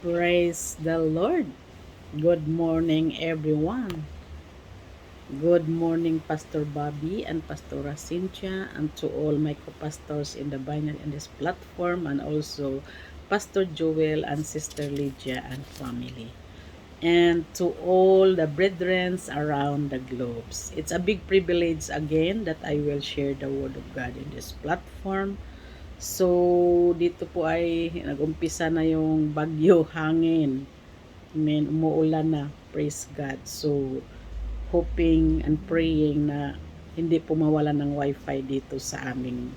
Praise the Lord. Good morning, everyone. Good morning, Pastor Bobby and Pastora Cynthia, and to all my co-pastors in the Binary in this platform, and also Pastor Joel and Sister Lydia and family. And to all the brethren around the globes. It's a big privilege again that I will share the Word of God in this platform. So, dito po ay nag-umpisa na yung bagyo hangin. Amen. Umuulan na. Praise God. So, hoping and praying na hindi po mawalan ng wifi dito sa aming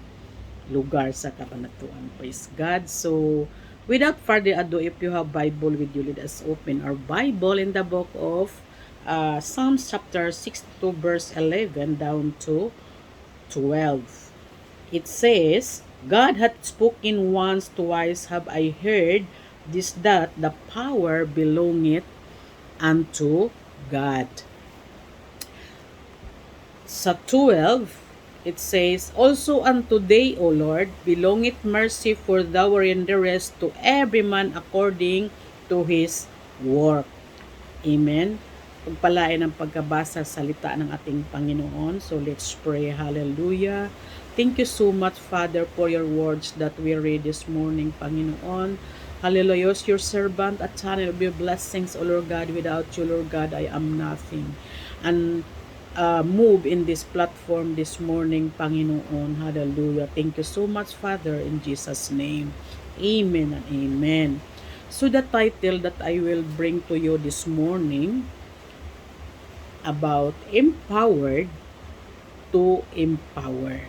lugar sa Cabanatuan. Praise God. So, without further ado, if you have Bible with you, let us open our Bible in the book of Psalms chapter 62 verse 11 down to 12. It says, God hath spoken once, twice have I heard this, that the power belongeth unto God. Sa 12, it says, Also unto thee, O Lord, belongeth mercy, for thou renderest to every man according to his work. Amen. Pagpalain ang pagkabasa sa salita ng ating Panginoon. So let's pray. Hallelujah. Thank you so much, Father, for your words that we read this morning, Panginoon. Hallelujah. Your servant, a channel of your blessings, O Lord God. Without you, Lord God, I am nothing. And move in this platform this morning, Panginoon. Hallelujah. Thank you so much, Father, in Jesus' name. Amen and amen. So the title that I will bring to you this morning about empowered to empower.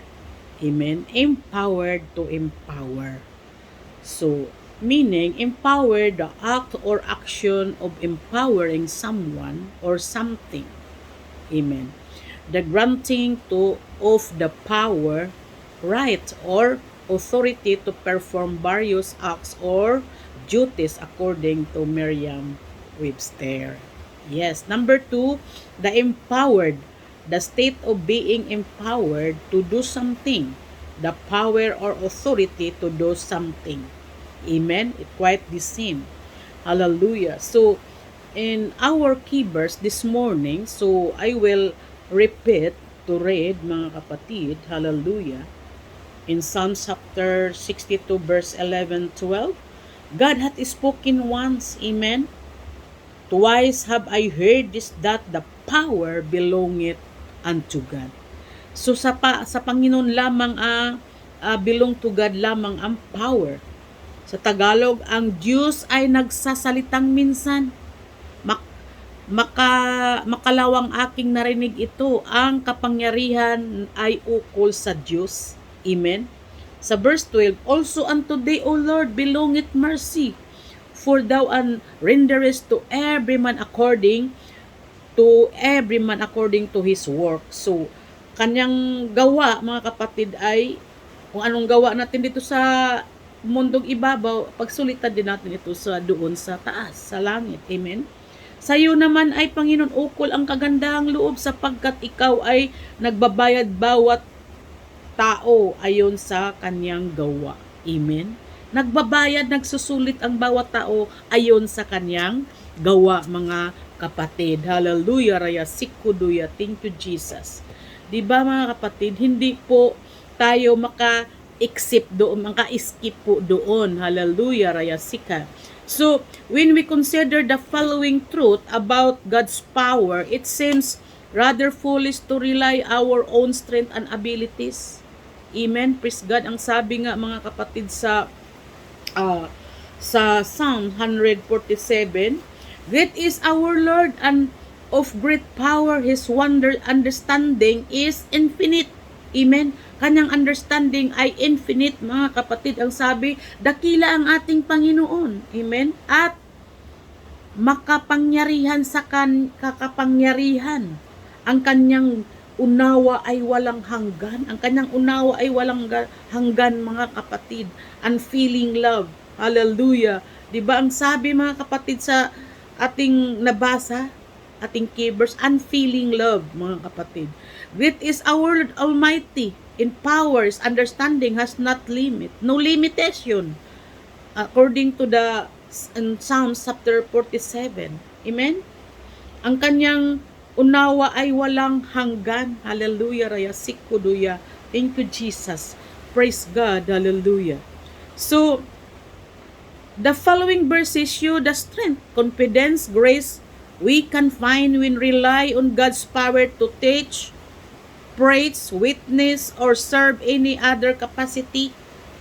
Amen. Empowered to empower. So, meaning empower the act or action of empowering someone or something. Amen. The granting to of the power, right, or authority to perform various acts or duties according to Merriam-Webster. Yes. Number 2, the empowered, the state of being empowered to do something, the power or authority to do something. Amen. It quite the same. Hallelujah. So, in our key verse this morning, so I will repeat to read, mga kapatid, hallelujah, in Psalm chapter 62 verse 11-12, God hath spoken once, amen, twice have I heard this, that the power belongeth unto God. So sa Panginoon lamang belong to God lamang ang power. Sa Tagalog, ang Diyos ay nagsasalitang minsan. Makalawang aking narinig ito, ang kapangyarihan ay ukol sa Diyos. Amen. Sa verse 12, Also unto thee, O Lord, belongeth mercy, for thou renderest to every man according to his work. So, kanyang gawa, mga kapatid, ay kung anong gawa natin dito sa mundong ibabaw, pagsulitan din natin ito sa doon sa taas, sa langit. Amen. Sa iyo naman ay Panginoon ukol ang kagandahang loob, sapagkat ikaw ay nagbabayad bawat tao ayon sa kanyang gawa. Amen. Nagbabayad, nagsusulit ang bawat tao ayon sa kanyang gawa, mga kapatid. Hallelujah, raya sikuduya. Thank you, Jesus. Diba, mga kapatid, hindi po tayo maka-skip po doon. Hallelujah, raya sika. So, when we consider the following truth about God's power, it seems rather foolish to rely our own strength and abilities. Amen. Praise God. Ang sabi nga, mga kapatid, sa Psalm 147, Great is our Lord, and of great power, His wonder understanding is infinite. Amen. Kanyang understanding ay infinite, mga kapatid. Ang sabi, dakila ang ating Panginoon. Amen. At makapangyarihan sa kakapangyarihan. Ang kanyang unawa ay walang hanggan. Ang kanyang unawa ay walang hanggan, mga kapatid. Unfailing love. Hallelujah. Diba ang sabi, mga kapatid, sa ating nabasa, ating key verse, unfailing love, mga kapatid. Great is our Almighty in powers, understanding has not limit, no limitation. According to the in Psalms chapter 47. Amen? Ang kanyang unawa ay walang hanggan. Hallelujah, raya sikuduya. Thank you, Jesus. Praise God. Hallelujah. So, the following verses show the strength, confidence, grace we can find when rely on God's power to teach, preach, witness, or serve any other capacity.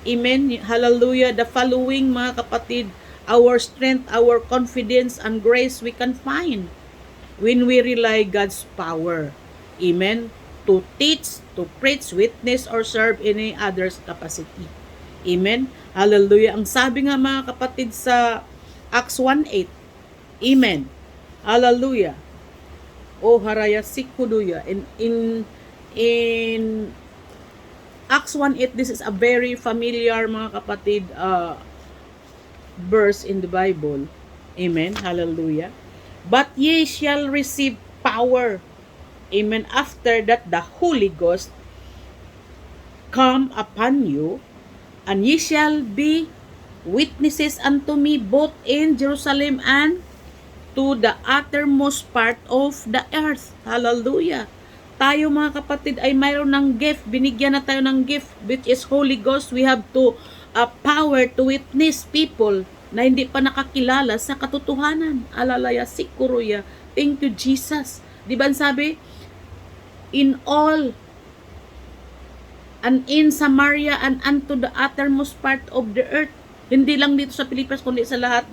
Amen. Hallelujah. The following, mga kapatid, our strength, our confidence, and grace we can find when we rely God's power. Amen. To teach, to preach, witness, or serve any other's capacity. Amen. Hallelujah. Ang sabi nga mga kapatid sa Acts 1:8. Amen. Hallelujah. O haraya sikuduya. In Acts 1:8, this is a very familiar mga kapatid verse in the Bible. Amen. Hallelujah. But ye shall receive power. Amen. After that the Holy Ghost come upon you, and ye shall be witnesses unto me both in Jerusalem and to the uttermost part of the earth. Hallelujah. Tayo mga kapatid ay mayroon ng gift. Binigyan na tayo ng gift which is Holy Ghost. We have to power to witness people na hindi pa nakakilala sa katotohanan. Alalaya sikuruya. Thank you, Jesus. Di ba sabi? In all and in Samaria and unto the uttermost part of the earth. Hindi lang dito sa Pilipinas kundi sa lahat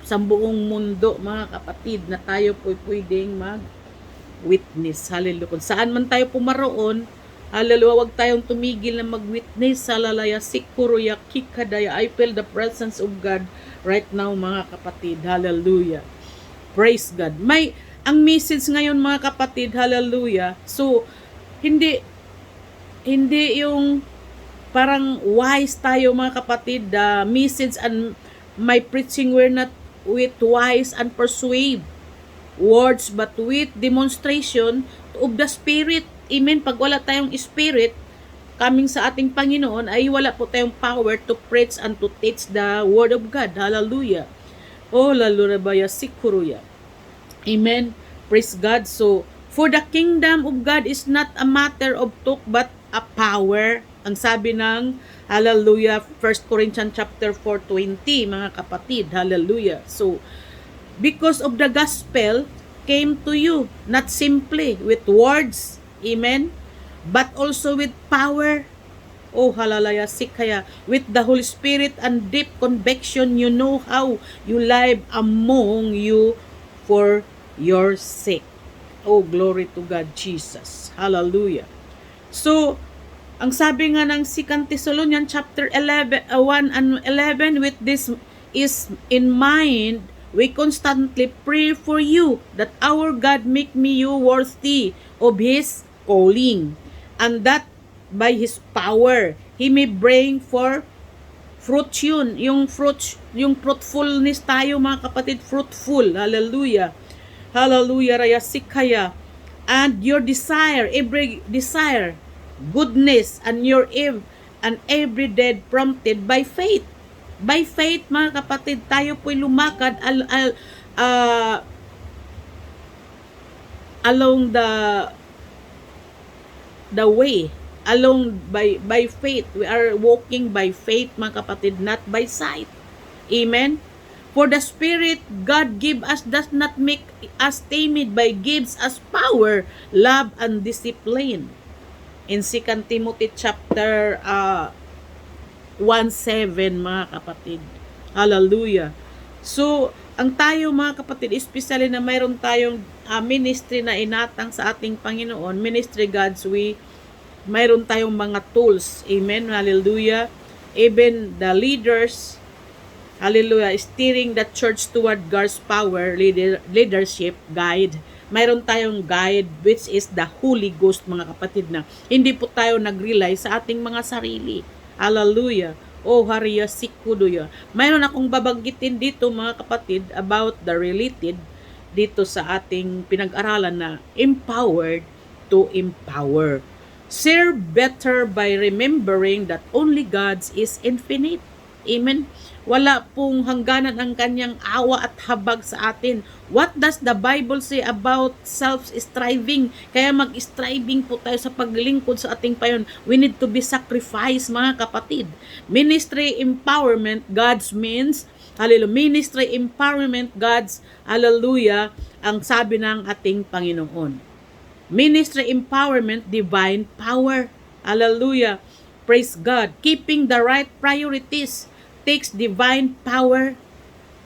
sa buong mundo mga kapatid na tayo po pwedeng mag-witness. Hallelujah. Kung saan man tayo pumaroon, hallelujah, wag tayong tumigil na mag-witness. Halalaya sikuruya kikadaya. I feel the presence of God right now mga kapatid. Hallelujah. Praise God. Ang message ngayon mga kapatid, hallelujah. So, hindi yung parang wise tayo mga kapatid. The message and my preaching were not with wise and persuade words but with demonstration of the Spirit. Amen. Pag wala tayong Spirit coming sa ating Panginoon ay wala po tayong power to preach and to teach the Word of God. Hallelujah. Oh, lalurabaya sikuruya. Amen. Praise God. So, for the kingdom of God is not a matter of talk but a power. Ang sabi ng hallelujah, 1 Corinthians chapter 4:20, mga kapatid. Hallelujah. So, because of the gospel came to you, not simply with words, amen, but also with power. Oh, hallelujah, sikaya, with the Holy Spirit and deep conviction, you know how you live among you for your sake. Oh, glory to God, Jesus. Hallelujah. So, ang sabi nga ng 2 Thessalonians chapter 1 and 11, with this is in mind, we constantly pray for you that our God make me you worthy of His calling, and that by His power, He may bring for fruition, yung fruitfulness tayo mga kapatid, fruitful. Hallelujah. Hallelujah, raya sikaya. And your desire, every desire, goodness, and every deed prompted by faith. By faith, mga kapatid, tayo po'y lumakad along the way. By faith. We are walking by faith, mga kapatid, not by sight. Amen? For the Spirit God give us does not make us timid, but gives us power, love, and discipline. In 2 Timothy chapter 1:7, mga kapatid. Hallelujah. So, ang tayo mga kapatid, especially na mayroon tayong ministry na inatang sa ating Panginoon, ministry God's way, mayroon tayong mga tools. Amen. Hallelujah. Even the leaders, hallelujah, steering the church toward God's power, leadership, guide. Mayroon tayong guide which is the Holy Ghost, mga kapatid, na hindi po tayo nag-rely sa ating mga sarili. Hallelujah. Oh, hariya sikuduya. Mayroon akong babanggitin dito mga kapatid about the related dito sa ating pinag-aralan na empowered to empower. Serve better by remembering that only God is infinite. Amen? Wala pong hangganan ang kanyang awa at habag sa atin. What does the Bible say about self-striving? Kaya mag-striving po tayo sa paglingkod sa ating payon. We need to be sacrificed, mga kapatid. Ministry empowerment, God's means, hallelujah, ministry empowerment, God's, hallelujah, ang sabi ng ating Panginoon. Ministry empowerment, divine power. Hallelujah. Praise God. Keeping the right priorities takes divine power.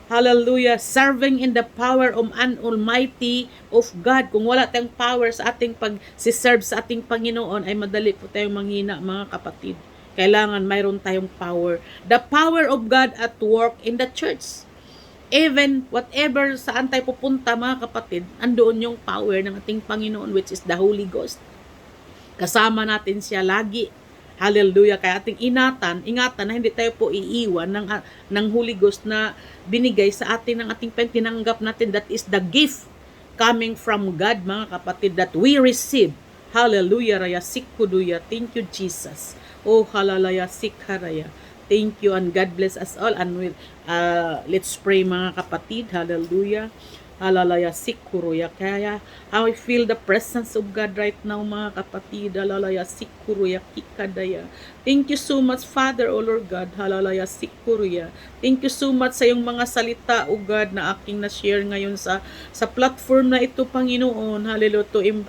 Hallelujah. Serving in the power of an almighty of God. Kung wala tayong power sa ating pag-serve sa ating Panginoon, ay madali po tayong manghina, mga kapatid. Kailangan mayroon tayong power. The power of God at work in the church. Even whatever saan tayo pupunta, mga kapatid, andoon yung power ng ating Panginoon, which is the Holy Ghost. Kasama natin siya lagi. Hallelujah. Kaya ating ingatan na hindi tayo po iiwan ng Holy Ghost na binigay sa atin ng ating tinanggap natin. That is the gift coming from God, mga kapatid, that we receive. Hallelujah. Raya sikkuduya. Thank you, Jesus. Oh, hallelujah. Sikharaya. Thank you and God bless us all. And let's pray, mga kapatid. Hallelujah. Hallelujah. Sikuruya. Kaya how I feel the presence of God right now, mga kapatid. Hallelujah. Sikuruya. Kikadaya. Thank you so much, Father, O Lord God. Hallelujah. Sikuruya. Thank you so much sa iyong mga salita, O God, na aking na-share ngayon sa platform na ito, Panginoon. Hallelujah.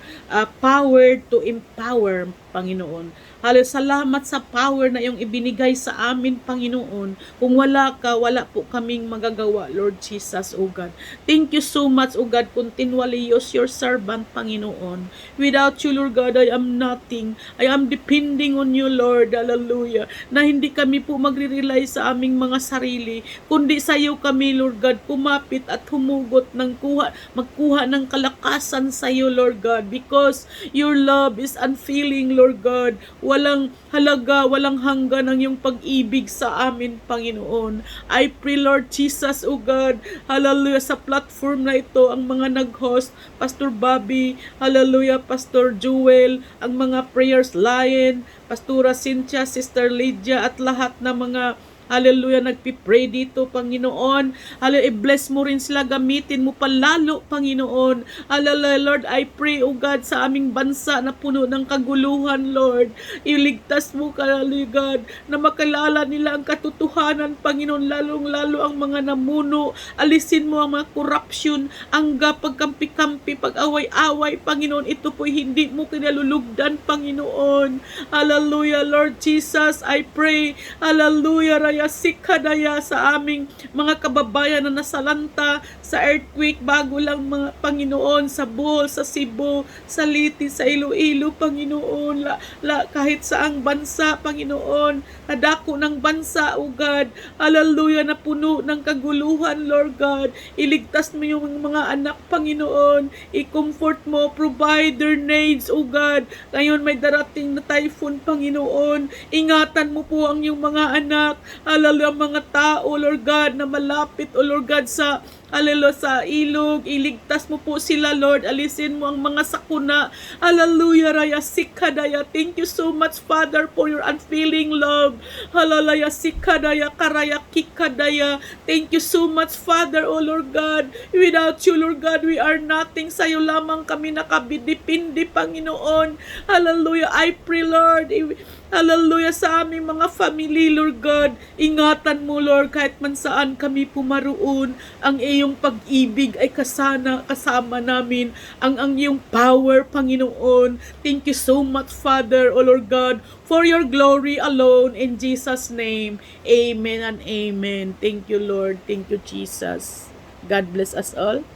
Power to empower, Panginoon. Hallelujah. Salamat sa power na iyong ibinigay sa amin, Panginoon. Kung wala ka, wala po kaming magagawa, Lord Jesus, O God. Thank you so much, O God. Continually use your servant, Panginoon. Without you, Lord God, I am nothing. I am depending on you, Lord. Hallelujah. Na hindi kami po magre-rely sa aming mga sarili, kundi sa iyo kami, Lord God, kumapit at humugot magkuha ng kalakasan sa iyo, Lord God, because your love is unfailing, Lord God. Walang halaga, walang hanggan ang iyong pag-ibig sa amin, Panginoon. I pray, Lord Jesus, O God, hallelujah, sa platform na ito, ang mga nag-host, Pastor Bobby, hallelujah, Pastor Jewel, ang mga prayers line, Pastora Cynthia, Sister Lydia, at lahat na mga hallelujah, nagpipray dito, Panginoon. Hallelujah, i-bless mo rin sila, gamitin mo palalo, Panginoon. Hallelujah, Lord, I pray, O God, sa aming bansa na puno ng kaguluhan, Lord. Iligtas mo, hallelujah, God, na makilala nila ang katotohanan, Panginoon, lalong-lalo ang mga namuno. Alisin mo ang mga corruption, ang pagkampi-kampi, pag-away-away, Panginoon. Ito po hindi mo kinalulugdan, Panginoon. Hallelujah, Lord Jesus, I pray, hallelujah, sikadaya sa aming mga kababayan na nasalanta sa earthquake bago lang, mga Panginoon, sa Bohol, sa Cebu, sa Liti, sa Iloilo, Panginoon, kahit saang bansa, Panginoon, nadako ng bansa, O God, hallelujah, na puno ng kaguluhan, Lord God. Iligtas mo yung mga anak, Panginoon, i-comfort mo, provide their needs, O God. Ngayon may darating na typhoon, Panginoon, ingatan mo po ang yung mga anak, hallelujah, mga tao, Lord God, na malapit, O Lord God, sa hallelujah, sa ilog, iligtas mo po sila, Lord, alisin mo ang mga sakuna, hallelujah, raya sikadaya. Thank you so much, Father, for your unfailing love, hallelujah, sikadaya, karaya kikadaya. Thank you so much, Father, O Lord God. Without you, Lord God, we are nothing. Sa iyo lamang kami nakabidipindi, Panginoon. Hallelujah, I pray, Lord, hallelujah, sa aming mga family, Lord God. Ingatan mo, Lord, kahit man saan kami pumaroon. Ang iyong pag-ibig ay kasama namin. Ang iyong power, Panginoon. Thank you so much, Father, O Lord God, for your glory alone. In Jesus' name, amen and amen. Thank you, Lord. Thank you, Jesus. God bless us all.